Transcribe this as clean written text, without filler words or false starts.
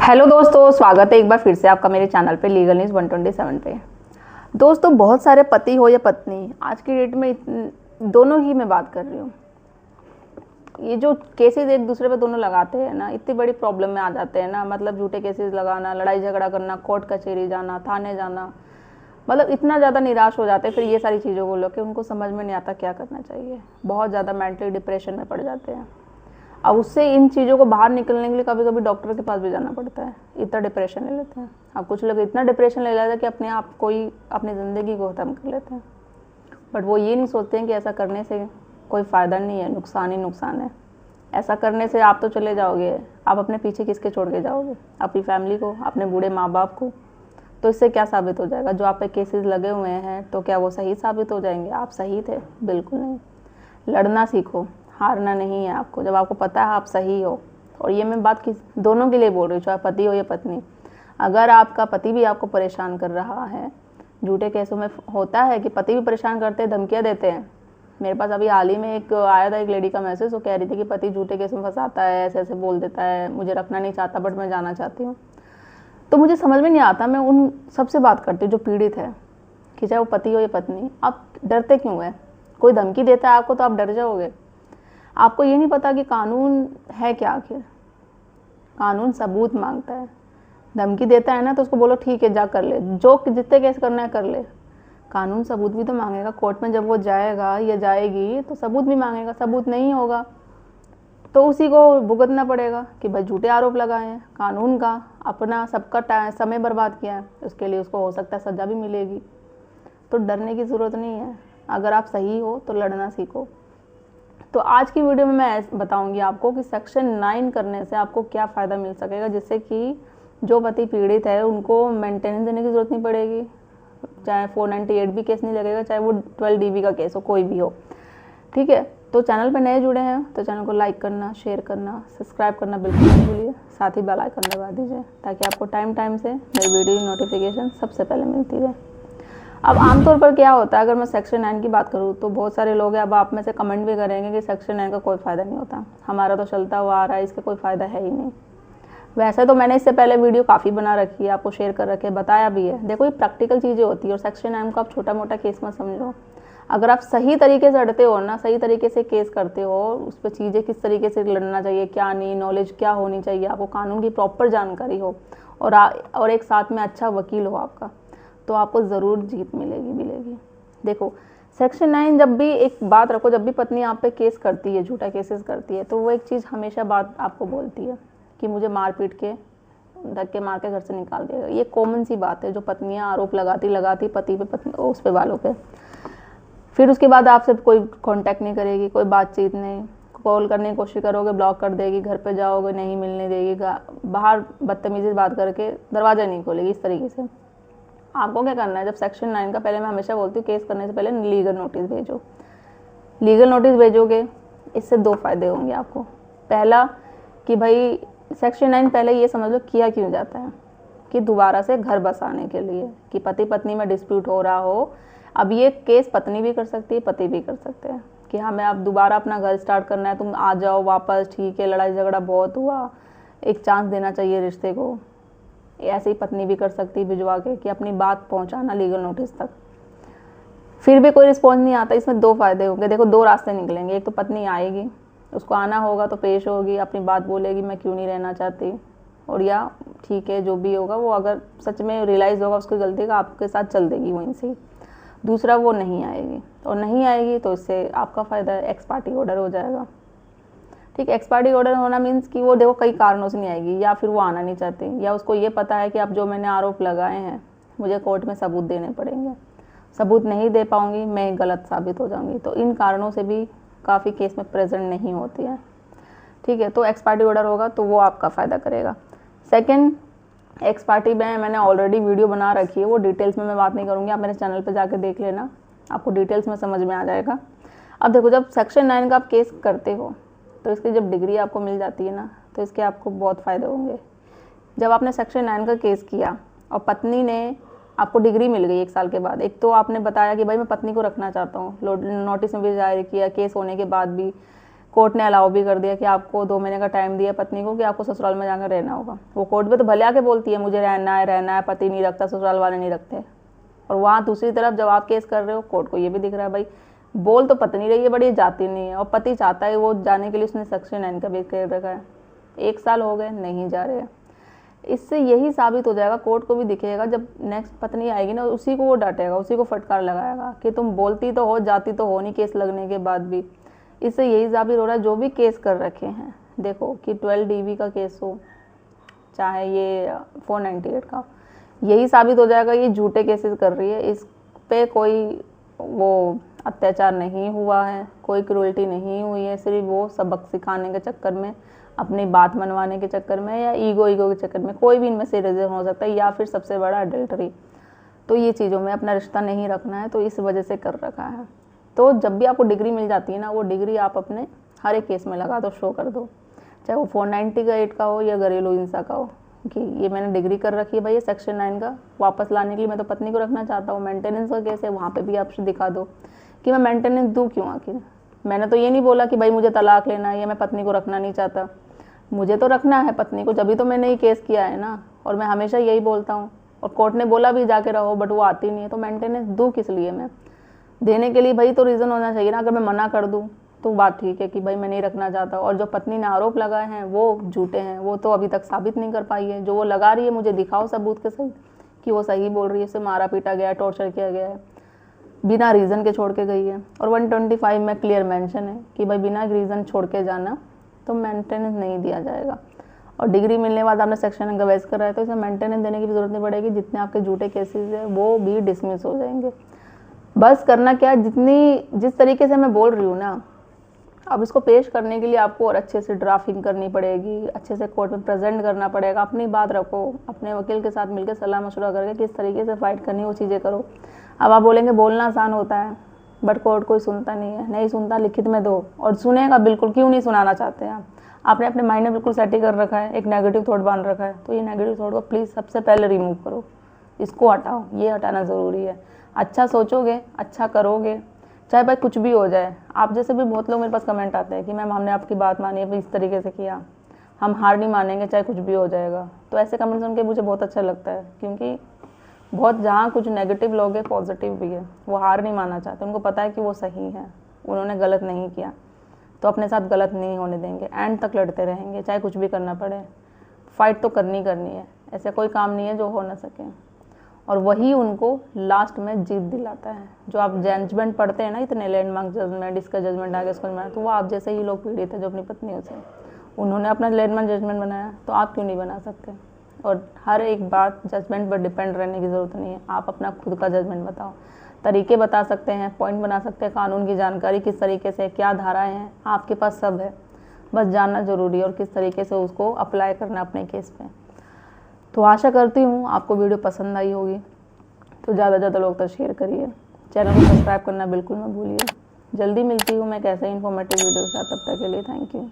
Hello दोस्तों, स्वागत है एक बार फिर से आपका मेरे चैनल पे लीगल न्यूज़ 127 पे। दोस्तों, बहुत सारे पति हो या पत्नी, आज की डेट में दोनों ही मैं बात कर रही हूँ, ये जो केसेस एक दूसरे पे दोनों लगाते हैं ना, इतनी बड़ी प्रॉब्लम में आ जाते हैं ना। मतलब झूठे केसेस लगाना, लड़ाई झगड़ा करना, कोर्ट कचहरी जाना, थाने जाना, मतलब इतना ज़्यादा निराश हो जाते हैं फिर ये सारी चीज़ों को लेकर, उनको समझ में नहीं आता क्या करना चाहिए। बहुत ज़्यादा मेंटली डिप्रेशन में पड़ जाते हैं। अब उससे इन चीज़ों को बाहर निकलने के लिए कभी कभी डॉक्टर के पास भी जाना पड़ता है, इतना डिप्रेशन ले लेते हैं। अब कुछ लोग इतना डिप्रेशन ले लेते हैं कि अपने आप को ही, अपनी ज़िंदगी को ख़त्म कर लेते हैं। बट वो ये नहीं सोचते हैं कि ऐसा करने से कोई फ़ायदा नहीं है, नुकसान ही नुकसान है। ऐसा करने से आप तो चले जाओगे, आप अपने पीछे किसके छोड़ के जाओगे? अपनी फैमिली को, अपने बूढ़े माँ बाप को। तो इससे क्या साबित हो जाएगा? जो आप पे केसेस लगे हुए हैं तो क्या वो सही साबित हो जाएंगे? आप सही थे? बिल्कुल नहीं। लड़ना सीखो, हारना नहीं है आपको। जब आपको पता है आप सही हो, और ये मैं बात किस दोनों के लिए बोल रही हूँ, चाहे पति हो या पत्नी। अगर आपका पति भी आपको परेशान कर रहा है, झूठे केसों में होता है कि पति भी परेशान करते हैं, धमकियाँ देते हैं। मेरे पास अभी हाल ही में एक आया था, एक लेडी का मैसेज, वो कह रही थी कि पति झूठे केसों में फंसाता है, ऐसे ऐसे बोल देता है, मुझे रखना नहीं चाहता बट मैं जाना चाहती हूँ। तो मुझे समझ में नहीं आता, मैं उन सबसे बात करती हूँ जो पीड़ित है, कि चाहे वो पति हो या पत्नी, आप डरते क्यों है? कोई धमकी देता है आपको तो आप डर जाओगे? आपको ये नहीं पता कि कानून है क्या? आखिर कानून सबूत मांगता है। धमकी देता है ना तो उसको बोलो ठीक है जा कर ले, जो जितने केस करना है कर ले। कानून सबूत भी तो मांगेगा। कोर्ट में जब वो जाएगा या जाएगी तो सबूत भी मांगेगा। सबूत नहीं होगा तो उसी को भुगतना पड़ेगा कि भाई झूठे आरोप लगाए हैं। कानून का अपना सबका समय बर्बाद किया है, उसके लिए उसको हो सकता है सज़ा भी मिलेगी। तो डरने की ज़रूरत नहीं है। अगर आप सही हो तो लड़ना सीखो। तो आज की वीडियो में मैं बताऊंगी आपको कि सेक्शन 9 करने से आपको क्या फ़ायदा मिल सकेगा, जिससे कि जो पति पीड़ित है उनको मेंटेनेंस देने की ज़रूरत नहीं पड़ेगी। चाहे 498 भी केस नहीं लगेगा, चाहे वो 12 DB का केस हो, कोई भी हो। ठीक है, तो चैनल पर नए जुड़े हैं तो चैनल को लाइक करना, शेयर करना, सब्सक्राइब करना बिल्कुल नहीं भूलिए। साथ ही बेल आइकन दबा दीजिए ताकि आपको टाइम टाइम से मेरी वीडियो नोटिफिकेशन सबसे पहले मिलती रहे। अब आमतौर पर क्या होता है, अगर मैं सेक्शन 9 की बात करूँ तो बहुत सारे लोग हैं, अब आप में से कमेंट भी करेंगे कि सेक्शन 9 का कोई फ़ायदा नहीं होता, हमारा तो चलता हुआ आ रहा है, इसका कोई फ़ायदा है ही नहीं। वैसे तो मैंने इससे पहले वीडियो काफ़ी बना रखी है, आपको शेयर कर रखे, बताया भी है। देखो, ये प्रैक्टिकल चीज़ें होती है और सेक्शन 9 को आप छोटा मोटा केस मत समझो। अगर आप सही तरीके से लड़ते हो ना, सही तरीके से केस करते हो, उस पर चीज़ें किस तरीके से लड़ना चाहिए, क्या नहीं, नॉलेज क्या होनी चाहिए, आपको कानून की प्रॉपर जानकारी हो, और एक साथ में अच्छा वकील हो आपका, तो आपको ज़रूर जीत मिलेगी। देखो, सेक्शन 9 जब भी, एक बात रखो, जब भी पत्नी आप पे केस करती है, झूठा केसेस करती है, तो वो एक चीज़ हमेशा बात आपको बोलती है कि मुझे मार पीट के, धक्के मार के घर से निकाल देगा। ये कॉमन सी बात है जो पत्नियां आरोप लगाती पति पे, पत्नी उस पे, वालों पे। फिर उसके बाद आपसे कोई कांटेक्ट नहीं करेगी, कोई बातचीत नहीं, कॉल करने की कोशिश करोगे ब्लॉक कर देगी, घर पे जाओगे नहीं मिलने देगी, बाहर बदतमीजी से बात करके दरवाज़ा नहीं खोलेगी। इस तरीके से आपको क्या करना है, जब सेक्शन 9 का, पहले मैं हमेशा बोलती हूँ केस करने से पहले लीगल नोटिस भेजो। लीगल नोटिस भेजोगे, इससे 2 फ़ायदे होंगे आपको। पहला कि भाई सेक्शन 9 पहले ये समझ लो किया क्यों जाता है, कि दोबारा से घर बसाने के लिए, कि पति पत्नी में डिस्प्यूट हो रहा हो। अब ये केस पत्नी भी कर सकती है, पति भी कर सकते हैं कि हमें अब दोबारा अपना घर स्टार्ट करना है, तुम आ जाओ वापस, ठीक है, लड़ाई झगड़ा बहुत हुआ, एक चांस देना चाहिए रिश्ते को। ऐसे ही पत्नी भी कर सकती है भिजवा के, कि अपनी बात पहुंचाना लीगल नोटिस तक। फिर भी कोई रिस्पॉन्स नहीं आता, इसमें 2 फ़ायदे होंगे। देखो, 2 रास्ते निकलेंगे। एक तो पत्नी आएगी, उसको आना होगा तो पेश होगी, अपनी बात बोलेगी मैं क्यों नहीं रहना चाहती, और या ठीक है जो भी होगा वो, अगर सच में रियलाइज़ होगा उसकी गलती का, आपके साथ चल देगी वहीं से। दूसरा, वो नहीं आएगी, और नहीं आएगी तो इससे आपका फ़ायदा है, एक्स पार्टी ऑर्डर हो जाएगा। ठीक है, एक्स पार्टी ऑर्डर होना मीन्स कि वो, देखो, कई कारणों से नहीं आएगी, या फिर वो आना नहीं चाहती, या उसको ये पता है कि अब जो मैंने आरोप लगाए हैं मुझे कोर्ट में सबूत देने पड़ेंगे, सबूत नहीं दे पाऊंगी, मैं गलत साबित हो जाऊंगी। तो इन कारणों से भी काफ़ी केस में प्रेजेंट नहीं होती है। ठीक है, तो एक्स पार्टी ऑर्डर होगा तो वो आपका फ़ायदा करेगा। सेकेंड, एक्स पार्टी में मैंने ऑलरेडी वीडियो बना रखी है, वो डिटेल्स में मैं बात नहीं करूँगी, आप मेरे चैनल पर जाके देख लेना, आपको डिटेल्स में समझ में आ जाएगा। अब देखो, जब सेक्शन 9 का आप केस करते हो तो इसकी जब डिग्री आपको मिल जाती है ना, तो इसके आपको बहुत फ़ायदे होंगे। जब आपने सेक्शन 9 का केस किया और पत्नी ने, आपको डिग्री मिल गई 1 साल के बाद, एक तो आपने बताया कि भाई मैं पत्नी को रखना चाहता हूँ, नोटिस में भी जाहिर किया, केस होने के बाद भी कोर्ट ने अलाउ भी कर दिया कि आपको 2 महीने का टाइम दिया पत्नी को कि आपको ससुराल में जाकर रहना होगा। वो कोर्ट में तो भले आके बोलती है मुझे रहना है, पति नहीं रखता, ससुराल वाले नहीं रखते। और वहाँ दूसरी तरफ जब आप केस कर रहे हो, कोर्ट को ये भी दिख रहा है भाई बोल तो पत्नी रही है बट ये जाती नहीं है, और पति चाहता है वो जाने के लिए उसने सेक्शन 9 का भी कर रखा है। 1 साल हो गए नहीं जा रहे हैं। इससे यही साबित हो जाएगा, कोर्ट को भी दिखेगा, जब नेक्स्ट पत्नी आएगी ना उसी को वो डांटेगा, उसी को फटकार लगाएगा कि तुम बोलती तो हो, जाती तो हो नहीं केस लगने के बाद भी। इससे यही साबित हो रहा है जो भी केस कर रखे हैं, देखो कि 12 DV का केस हो चाहे ये 498 का, यही साबित हो जाएगा ये झूठे केसेस कर रही है। इस पे कोई वो अत्याचार नहीं हुआ है, कोई क्रूरल्टी नहीं हुई है, सिर्फ वो सबक सिखाने के चक्कर में, अपनी बात मनवाने के चक्कर में, या ईगो के चक्कर में, कोई भी इनमें से रीज़न हो सकता है, या फिर सबसे बड़ा अडल्टरी। तो ये चीज़ों में अपना रिश्ता नहीं रखना है, तो इस वजह से कर रखा है। तो जब भी आपको डिग्री मिल जाती है ना, वो डिग्री आप अपने हर एक केस में लगा दो, शो कर दो, चाहे वो 498 का हो या घरेलू हिंसा का हो, कि ये मैंने डिग्री कर रखी है भाई, ये सेक्शन 9 का वापस लाने के लिए मैं तो पत्नी को रखना चाहता हूँ। मेंटेनेंस का केस है, वहाँ पे भी आप दिखा दो कि मैं मेंटेनेंस दूँ क्यों। आखिर मैंने तो ये नहीं बोला कि भाई मुझे तलाक लेना है या मैं पत्नी को रखना नहीं चाहता, मुझे तो रखना है पत्नी को, जब तो मैंने ये केस किया है ना। और मैं हमेशा यही बोलता हूँ, और कोर्ट ने बोला भी जाके रहो, बट वो आती नहीं है, तो मेंटेनेंस दूँ किस लिए मैं। देने के लिए भाई तो रीज़न होना चाहिए ना। अगर मैं मना कर दूँ तो बात ठीक है कि भाई मैं नहीं रखना चाहता, और जो पत्नी ने आरोप लगाए हैं वो झूठे हैं, वो तो अभी तक साबित नहीं कर पाई है। जो वो लगा रही है मुझे दिखाओ सबूत के सही कि वो सही बोल रही है, उसे मारा पीटा गया है, टॉर्चर किया गया है, बिना रीज़न के छोड़ के गई है। और 125 में क्लियर मेंशन है कि भाई बिना रीज़न छोड़ के जाना तो मेंटेनेंस नहीं दिया जाएगा। और डिग्री मिलने के बाद आपने सेक्शन का वेस्ट कर रहा है तो इसे मेंटेनेंस देने की भी जरूरत नहीं पड़ेगी। जितने आपके झूठे केसेस है वो भी डिसमिस हो जाएंगे। बस करना क्या, जिस तरीके से मैं बोल रही हूँ ना, अब इसको पेश करने के लिए आपको और अच्छे से ड्राफ्टिंग करनी पड़ेगी, अच्छे से कोर्ट में प्रेजेंट करना पड़ेगा, अपनी बात रखो, अपने वकील के साथ मिलकर सलाह मशवरा करके किस तरीके से फाइट करनी वो चीज़ें करो। अब आप बोलेंगे बोलना आसान होता है बट कोर्ट कोई सुनता नहीं है, नहीं सुनता लिखित में दो, और सुनेगा बिल्कुल, क्यों नहीं सुनाना चाहते हैं। आपने अपने माइंड में बिल्कुल सेट कर रखा है, एक नेगेटिव थॉट बांध रखा है, तो ये नेगेटिव थॉट को प्लीज़ सबसे पहले रिमूव करो, इसको हटाओ, ये हटाना ज़रूरी है। अच्छा सोचोगे, अच्छा करोगे, चाहे भाई कुछ भी हो जाए। आप जैसे भी बहुत लोग मेरे पास कमेंट आते हैं कि मैम हमने आपकी बात मानी है, इस तरीके से किया, हम हार नहीं मानेंगे चाहे कुछ भी हो जाएगा। तो ऐसे कमेंट सुन के मुझे बहुत अच्छा लगता है, क्योंकि बहुत जहाँ कुछ नेगेटिव लोग हैं पॉजिटिव भी है, वो हार नहीं मानना चाहते, उनको पता है कि वो सही है, उन्होंने गलत नहीं किया, तो अपने साथ गलत नहीं होने देंगे, एंड तक लड़ते रहेंगे चाहे कुछ भी करना पड़े। फाइट तो करनी है, ऐसा कोई काम नहीं है जो हो ना सके, और वही उनको लास्ट में जीत दिलाता है। जो आप जजमेंट पढ़ते हैं ना, इतने लैंडमार्क जजमेंट, इसका जजमेंट आगे उसका जजमेंट, तो वो आप जैसे ही लोग पीड़ित है जो अपनी पत्नियों से, उन्होंने अपना लैंडमार्क जजमेंट बनाया, तो आप क्यों नहीं बना सकते। और हर एक बात जजमेंट पर डिपेंड रहने की ज़रूरत नहीं है, आप अपना खुद का जजमेंट बताओ, तरीके बता सकते हैं, पॉइंट बना सकते हैं, कानून की जानकारी किस तरीके से, क्या धाराएं हैं, आपके पास सब है, बस जानना ज़रूरी है और किस तरीके से उसको अप्लाई करना अपने केस पे। तो आशा करती हूँ आपको वीडियो पसंद आई होगी, तो ज़्यादा से ज़्यादा लोग तक शेयर करिए, चैनल को सब्सक्राइब करना बिल्कुल मत भूलिए। जल्दी मिलती हूँ मैं एक ऐसे इन्फॉर्मेटिव वीडियो के साथ, तब तक के लिए थैंक यू।